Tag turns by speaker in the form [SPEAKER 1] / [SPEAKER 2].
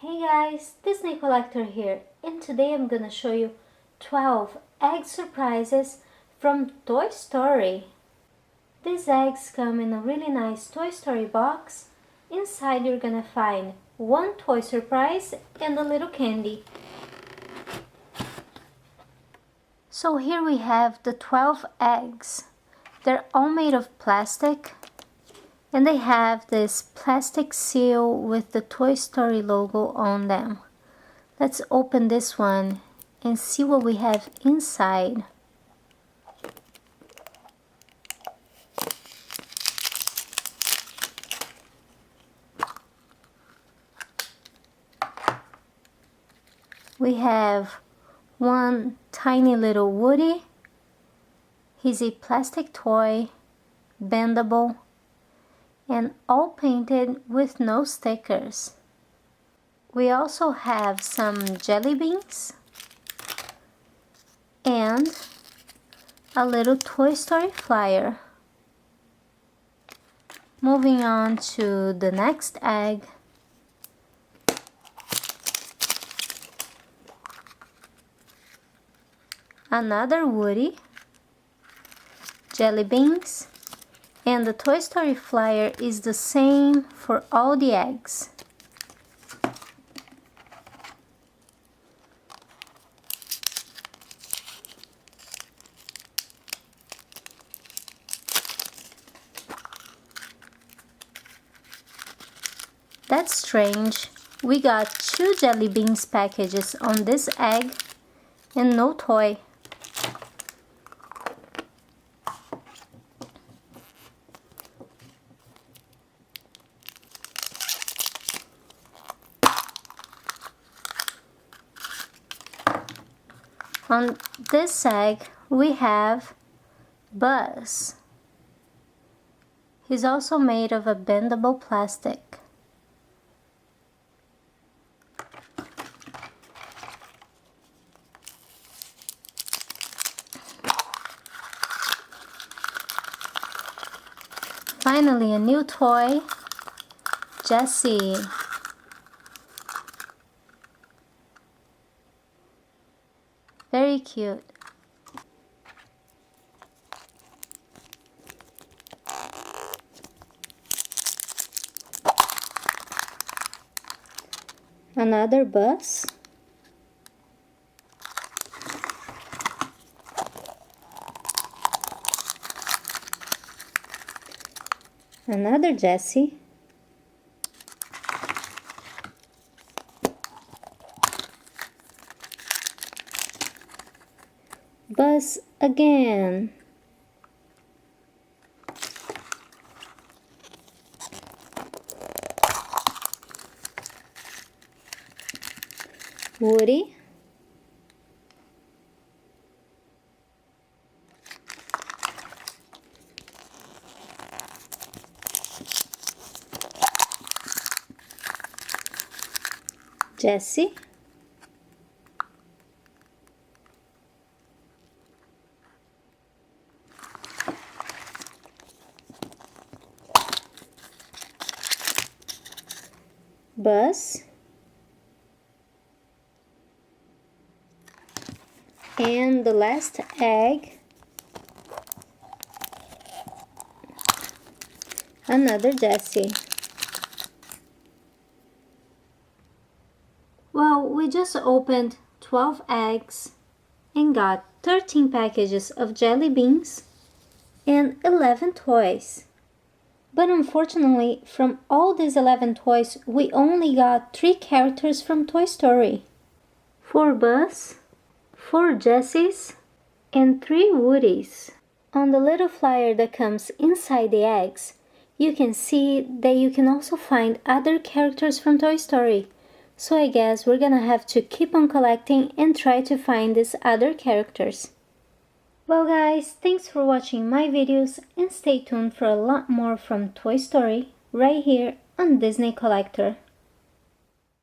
[SPEAKER 1] Hey guys, Disney Collector here, and today I'm gonna show you 12 egg surprises from Toy Story. These eggs come in a really nice Toy Story box. Inside you're gonna find one toy surprise and a little candy. So here we have the 12 eggs. They're all made of plastic. And they have this plastic seal with the Toy Story logo on them. Let's open this one and see what we have inside. We have one tiny little Woody. He's a plastic toy, bendable, and all painted with no stickers. We also have some jelly beans and a little Toy Story flyer. Moving on to the next egg. Another Woody, jelly beans, and the Toy Story flyer is the same for all the eggs. That's strange. We got 2 jelly beans packages on this egg and no toy. On this egg, we have Buzz. He's also made of a bendable plastic. Finally, a new toy, Jessie. Very cute. Another Buzz. Another Jessie. Buzz again. Woody. Jessie. Buzz. And the last egg, another Jessie. Well, we just opened 12 eggs and got 13 packages of jelly beans and 11 toys. But unfortunately, from all these 11 toys, we only got 3 characters from Toy Story. 4 Buzz, 4 Jessies, and 3 Woodies. On the little flyer that comes inside the eggs, you can see that you can also find other characters from Toy Story. So I guess we're gonna have to keep on collecting and try to find these other characters. Well guys, thanks for watching my videos and stay tuned for a lot more from Toy Story right here on Disney Collector.